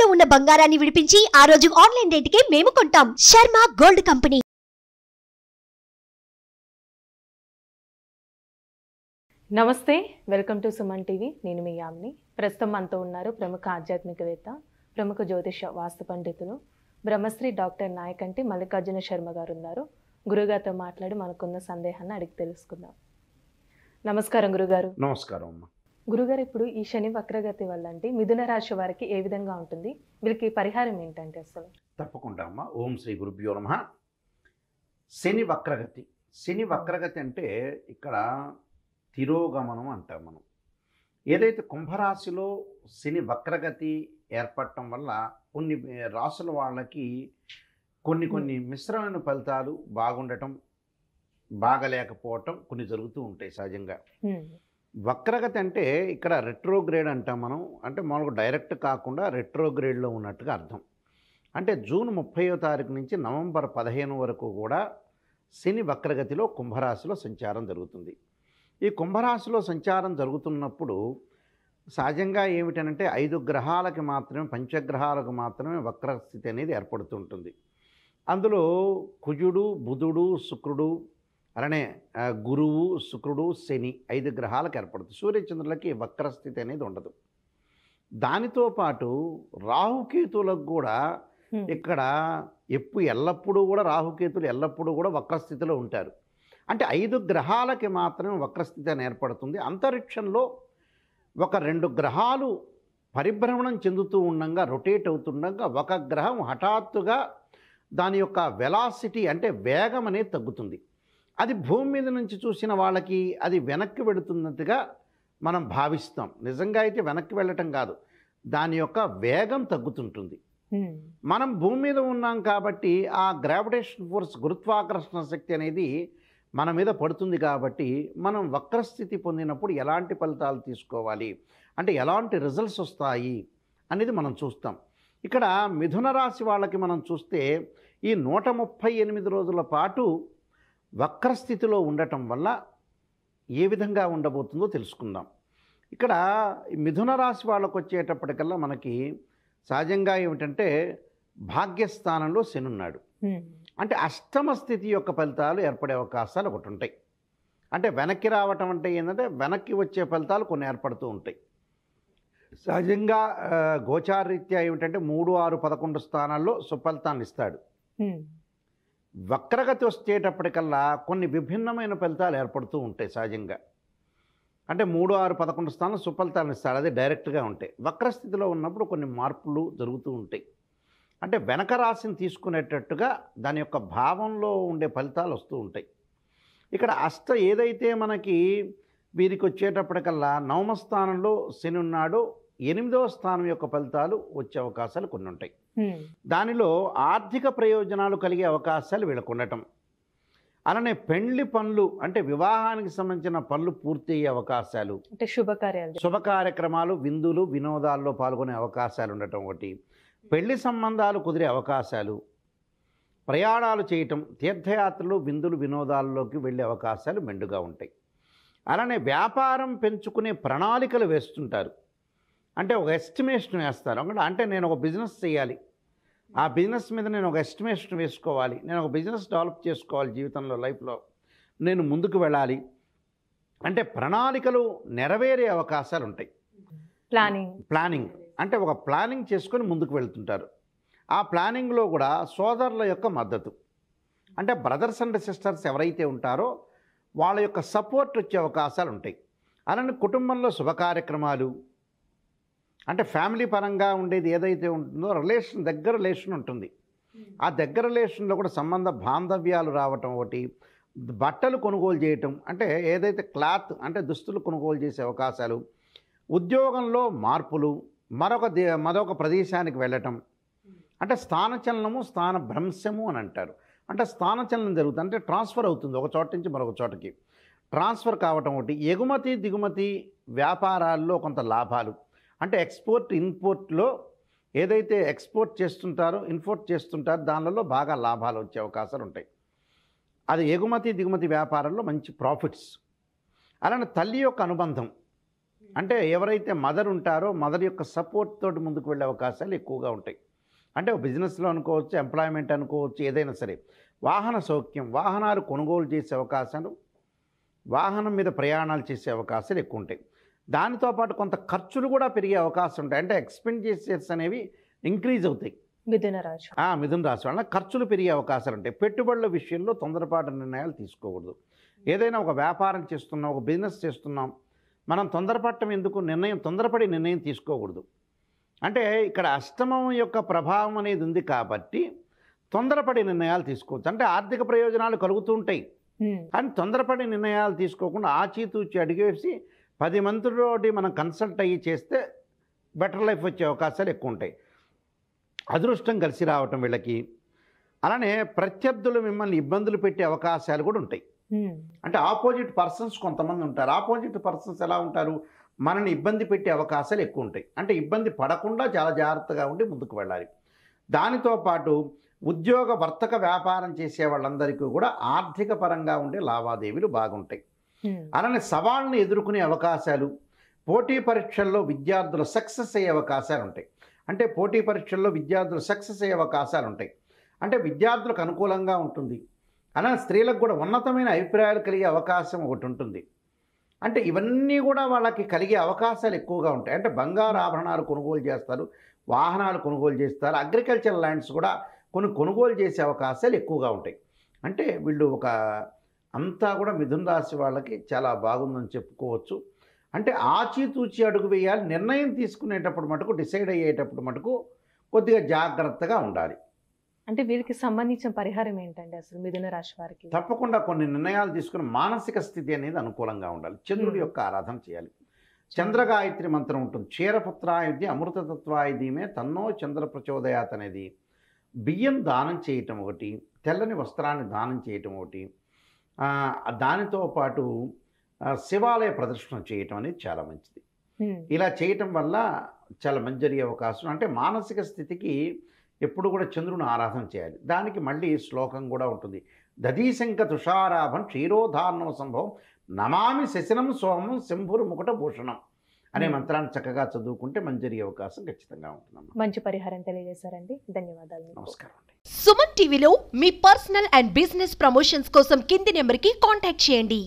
తాకట్టులో ఉన్న బంగారాన్ని విడిపించి ఆ రోజు ఆన్లైన్ రేటుకే మేము కొంటాం. Sharma gold company. నమస్తే, వెల్కమ్ టు సుమన్ టీవీ. నేను మీ యామ్ని. ప్రస్తుతం మనతో ఉన్నారు ప్రముఖ ఆధ్యాత్మికవేత్త, ప్రముఖ జ్యోతిష వాస్తు పండితులు, బ్రహ్మశ్రీ డాక్టర్ నాయకంటి మల్లికార్జున శర్మ గారు ఉన్నారు. గురుగారితో మాట్లాడి మనకున్న సందేహాన్ని అడిగి తెలుసుకుందాం. నమస్కారం గురుగారు. నమస్కారం అమ్మా. గురుగారు, ఇప్పుడు ఈ శని వక్రగతి వల్ల అంటే మిథున రాశి వారికి ఏ విధంగా ఉంటుంది? వీళ్ళకి పరిహారం ఏంటంటే అసలు? తప్పకుండా అమ్మా. ఓం శ్రీ గురుభ్యో నమః. శని వక్రగతి. శని వక్రగతి అంటే ఇక్కడ తిరోగమనం అంటాం మనం. ఏదైతే కుంభరాశిలో శని వక్రగతి ఏర్పడటం వల్ల కొన్ని రాసుల వాళ్ళకి కొన్ని మిశ్రమైన ఫలితాలు బాగుండటం, బాగలేకపోవటం కొన్ని జరుగుతూ ఉంటాయి సహజంగా. వక్రగతి అంటే ఇక్కడ రెట్రోగ్రేడ్ అంటాం మనం. అంటే మామూలుగా డైరెక్ట్ కాకుండా రెట్రోగ్రేడ్లో ఉన్నట్టుగా అర్థం. అంటే జూన్ 30వ తారీఖు నుంచి నవంబర్ 15 వరకు కూడా శని వక్రగతిలో కుంభరాశిలో సంచారం జరుగుతుంది. ఈ కుంభరాశిలో సంచారం జరుగుతున్నప్పుడు సహజంగా ఏమిటనంటే 5 గ్రహాలకి మాత్రమే, పంచగ్రహాలకు మాత్రమే వక్రస్థితి అనేది ఏర్పడుతుంటుంది. అందులో కుజుడు, బుధుడు, శుక్రుడు, అలానే గురువు, శుక్రుడు, శని 5 గ్రహాలకు ఏర్పడుతుంది. సూర్యచంద్రులకి వక్రస్థితి అనేది ఉండదు. దానితో పాటు రాహుకేతులకు కూడా ఇక్కడ ఎల్లప్పుడూ కూడా రాహుకేతులు ఎల్లప్పుడూ కూడా వక్రస్థితిలో ఉంటారు. అంటే 5 గ్రహాలకి మాత్రమే వక్రస్థితి అని ఏర్పడుతుంది. అంతరిక్షంలో ఒక 2 గ్రహాలు పరిభ్రమణం చెందుతూ ఉండగా, రొటేట్ అవుతుండగా ఒక గ్రహం హఠాత్తుగా దాని యొక్క వెలాసిటీ అంటే వేగం అనేది తగ్గుతుంది. అది భూమి మీద నుంచి చూసిన వాళ్ళకి అది వెనక్కి వెళుతున్నట్టుగా మనం భావిస్తాం. నిజంగా అయితే వెనక్కి వెళ్ళటం కాదు, దాని యొక్క వేగం తగ్గుతుంటుంది. మనం భూమి మీద ఉన్నాం కాబట్టి ఆ గ్రావిటేషన్ ఫోర్స్, గురుత్వాకర్షణ శక్తి అనేది మన మీద పడుతుంది. కాబట్టి మనం వక్రస్థితి పొందినప్పుడు ఎలాంటి ఫలితాలు తీసుకోవాలి, అంటే ఎలాంటి రిజల్ట్స్ వస్తాయి అనేది మనం చూస్తాం. ఇక్కడ మిథున రాశి వాళ్ళకి మనం చూస్తే ఈ 138 రోజుల పాటు వక్రస్థితిలో ఉండటం వల్ల ఏ విధంగా ఉండబోతుందో తెలుసుకుందాం. ఇక్కడ మిథున రాశి వాళ్ళకు వచ్చేటప్పటికల్లా మనకి సహజంగా ఏమిటంటే భాగ్యస్థానంలో శని ఉన్నాడు. అంటే అష్టమ స్థితి యొక్క ఫలితాలు ఏర్పడే అవకాశాలు ఒకటి ఉంటాయి. అంటే వెనక్కి రావటం అంటే ఏంటంటే వెనక్కి వచ్చే ఫలితాలు కొన్ని ఏర్పడుతూ ఉంటాయి. సహజంగా గోచారరీత్యా ఏమిటంటే 3, 6, 11 స్థానాల్లో సుఫలితాన్ని ఇస్తాడు. వక్రగతి వచ్చేటప్పటికల్లా కొన్ని విభిన్నమైన ఫలితాలు ఏర్పడుతూ ఉంటాయి సహజంగా. అంటే 3, 6, 11 స్థానాలు సుఫలితాన్ని ఇస్తాడు, అది డైరెక్ట్గా ఉంటాయి. వక్రస్థితిలో ఉన్నప్పుడు కొన్ని మార్పులు జరుగుతూ ఉంటాయి. అంటే వెనక రాశిని తీసుకునేటట్టుగా దాని యొక్క భావంలో ఉండే ఫలితాలు వస్తూ ఉంటాయి. ఇక్కడ ఏదైతే మనకి వీరికి వచ్చేటప్పటికల్లా 9వ స్థానంలో శని ఉన్నాడో 8వ స్థానం యొక్క ఫలితాలు వచ్చే అవకాశాలు కొన్ని ఉంటాయి. దానిలో ఆర్థిక ప్రయోజనాలు కలిగే అవకాశాలు వీళ్ళకు ఉండటం, అలానే పెండ్లి పనులు అంటే వివాహానికి సంబంధించిన పనులు పూర్తి అయ్యే అవకాశాలు, అంటే శుభ కార్యక్రమాలు, విందులు, వినోదాల్లో పాల్గొనే అవకాశాలు ఉండటం ఒకటి, పెళ్లి సంబంధాలు కుదిరే అవకాశాలు, ప్రయాణాలు చేయటం, తీర్థయాత్రలు, విందులు, వినోదాల్లోకి వెళ్ళే అవకాశాలు మెండుగా ఉంటాయి. అలానే వ్యాపారం పెంచుకునే ప్రణాళికలు వేస్తుంటారు. అంటే ఒక ఎస్టిమేషన్ వేస్తారు. అంటే నేను ఒక బిజినెస్ చేయాలి, ఆ బిజినెస్ మీద నేను ఒక ఎస్టిమేషన్ వేసుకోవాలి, నేను ఒక బిజినెస్ డెవలప్ చేసుకోవాలి, జీవితంలో లైఫ్లో నేను ముందుకు వెళ్ళాలి అంటే ప్రణాళికలు నెరవేరే అవకాశాలు ఉంటాయి. ప్లానింగ్ అంటే ఒక ప్లానింగ్ చేసుకొని ముందుకు వెళ్తుంటారు. ఆ ప్లానింగ్లో కూడా సోదరుల యొక్క మద్దతు, అంటే బ్రదర్స్ అండ్ సిస్టర్స్ ఎవరైతే ఉంటారో వాళ్ళ యొక్క సపోర్ట్ వచ్చే అవకాశాలు ఉంటాయి. అలానే కుటుంబంలో శుభ కార్యక్రమాలు, అంటే ఫ్యామిలీ పరంగా ఉండేది ఏదైతే ఉంటుందో దగ్గర రిలేషన్ ఉంటుంది. ఆ దగ్గర రిలేషన్లో కూడా సంబంధ బాంధవ్యాలు రావటం ఒకటి, బట్టలు కొనుగోలు చేయటం, అంటే ఏదైతే క్లాత్ అంటే దుస్తులు కొనుగోలు చేసే అవకాశాలు, ఉద్యోగంలో మార్పులు, మరొక ప్రదేశానికి వెళ్ళటం, అంటే స్థానచలనము, స్థాన భ్రంశము అని అంటారు. అంటే స్థానచలనం జరుగుతుంది, అంటే ట్రాన్స్ఫర్ అవుతుంది, ఒక చోట నుంచి మరొక చోటకి ట్రాన్స్ఫర్ కావటం ఒకటి. ఎగుమతి దిగుమతి వ్యాపారాల్లో కొంత లాభాలు, అంటే ఎక్స్పోర్ట్ ఇన్పోర్ట్లో ఏదైతే ఎక్స్పోర్ట్ చేస్తుంటారో ఇంపోర్ట్ చేస్తుంటారో దానిలో బాగా లాభాలు వచ్చే అవకాశాలు ఉంటాయి. అది ఎగుమతి దిగుమతి వ్యాపారంలో మంచి ప్రాఫిట్స్. అలానే తల్లి యొక్క అనుబంధం, అంటే ఎవరైతే మదర్ ఉంటారో మదర్ యొక్క సపోర్ట్ తోటి ముందుకు వెళ్ళే అవకాశాలు ఎక్కువగా ఉంటాయి. అంటే బిజినెస్లో అనుకోవచ్చు, ఎంప్లాయ్మెంట్ అనుకోవచ్చు, ఏదైనా సరే. వాహన సౌఖ్యం, వాహనాలు కొనుగోలు చేసే అవకాశాలు, వాహనం మీద ప్రయాణాలు చేసే అవకాశాలు ఎక్కువ ఉంటాయి. దానితో పాటు కొంత ఖర్చులు కూడా పెరిగే అవకాశం ఉంటాయి. అంటే ఎక్స్పెండిచర్స్ అనేవి ఇంక్రీజ్ అవుతాయి. మిథున రాశి మిథున రాశి వల్ల ఖర్చులు పెరిగే అవకాశాలు ఉంటాయి. పెట్టుబడుల విషయంలో తొందరపాటు నిర్ణయాలు తీసుకోకూడదు. ఏదైనా ఒక వ్యాపారం చేస్తున్నాం, ఒక బిజినెస్ చేస్తున్నాం, మనం తొందరపడటం ఎందుకు, తొందరపడి నిర్ణయం తీసుకోకూడదు. అంటే ఇక్కడ అష్టమం యొక్క ప్రభావం అనేది ఉంది కాబట్టి తొందరపడి నిర్ణయాలు తీసుకోవచ్చు. అంటే ఆర్థిక ప్రయోజనాలు కలుగుతూ ఉంటాయి, కానీ తొందరపడి నిర్ణయాలు తీసుకోకుండా ఆచితూచి అడిగేసి 10 మందితోటి మనం కన్సల్ట్ అయ్యి చేస్తే బెటర్ లైఫ్ వచ్చే అవకాశాలు ఎక్కువ ఉంటాయి. అదృష్టం కలిసి రావటం వీళ్ళకి. అలానే ప్రత్యర్థులు మిమ్మల్ని ఇబ్బందులు పెట్టే అవకాశాలు కూడా ఉంటాయి. అంటే ఆపోజిట్ పర్సన్స్ కొంతమంది ఉంటారు. ఆపోజిట్ పర్సన్స్ ఎలా ఉంటారు, మనని ఇబ్బంది పెట్టే అవకాశాలు ఎక్కువ ఉంటాయి. అంటే ఇబ్బంది పడకుండా చాలా జాగ్రత్తగా ఉండి ముందుకు వెళ్ళాలి. దానితో పాటు ఉద్యోగ వర్తక వ్యాపారం చేసే వాళ్ళందరికీ కూడా ఆర్థిక పరంగా ఉండే లావాదేవీలు బాగుంటాయి. అలానే సవాళ్ళని ఎదుర్కొనే అవకాశాలు, పోటీ పరీక్షల్లో విద్యార్థులు సక్సెస్ అయ్యే అవకాశాలు ఉంటాయి. అంటే పోటీ పరీక్షల్లో విద్యార్థులు సక్సెస్ అయ్యే అవకాశాలు ఉంటాయి. అంటే విద్యార్థులకు అనుకూలంగా ఉంటుంది. అలానే స్త్రీలకు కూడా ఉన్నతమైన అభిప్రాయాలు కలిగే అవకాశం ఒకటి ఉంటుంది. అంటే ఇవన్నీ కూడా వాళ్ళకి కలిగే అవకాశాలు ఎక్కువగా ఉంటాయి. అంటే బంగారు ఆభరణాలు కొనుగోలు చేస్తారు, వాహనాలు కొనుగోలు చేస్తారు, అగ్రికల్చర్ ల్యాండ్స్ కూడా కొనుగోలు చేసే అవకాశాలు ఎక్కువగా ఉంటాయి. అంటే వీళ్ళు అంతా కూడా మిథున రాశి వాళ్ళకి చాలా బాగుందని చెప్పుకోవచ్చు. అంటే ఆచితూచి అడుగు వేయాలి. నిర్ణయం తీసుకునేటప్పుడు మటుకు, డిసైడ్ అయ్యేటప్పుడు మటుకు కొద్దిగా జాగ్రత్తగా ఉండాలి. అంటే వీరికి సంబంధించిన పరిహారం ఏంటండి అసలు మిథున రాశి వారికి? తప్పకుండా కొన్ని నిర్ణయాలు తీసుకుని మానసిక స్థితి అనేది అనుకూలంగా ఉండాలి. చంద్రుడి యొక్క ఆరాధన చేయాలి. చంద్రగాయత్రి మంత్రం ఉంటుంది. క్షీరపుత్రాయుధి అమృతతత్వాయుధీమే తన్నో చంద్ర ప్రచోదయాత్ అనేది. బియ్యం దానం చేయటం ఒకటి, తెల్లని వస్త్రాన్ని దానం చేయటం ఒకటి, దానితో పాటు శివాలయ ప్రదర్శన చేయటం అనేది చాలా మంచిది. ఇలా చేయటం వల్ల చాలా మంచి జరిగే అవకాశం. అంటే మానసిక స్థితికి ఎప్పుడు కూడా చంద్రుని ఆరాధన చేయాలి. దానికి మళ్ళీ శ్లోకం కూడా ఉంటుంది. దధీశంక తుషారాభం క్షీరోధారణం సంభవం నమామి శశనం సోమం శంభురు ముకుట భూషణం అనే మంత్రాన్ని చక్కగా చదువుకుంటే మంచి జరిగే అవకాశం ఖచ్చితంగా ఉంటుందమ్మా. మంచి పరిహారం తెలియజేశారండి. ధన్యవాదాలు. నమస్కారం అండి. సుమన్ టీవీలో మీ పర్సనల్ అండ్ బిజినెస్ ప్రమోషన్స్ కోసం కింది నెంబర్కి కాంటాక్ట్ చేయండి.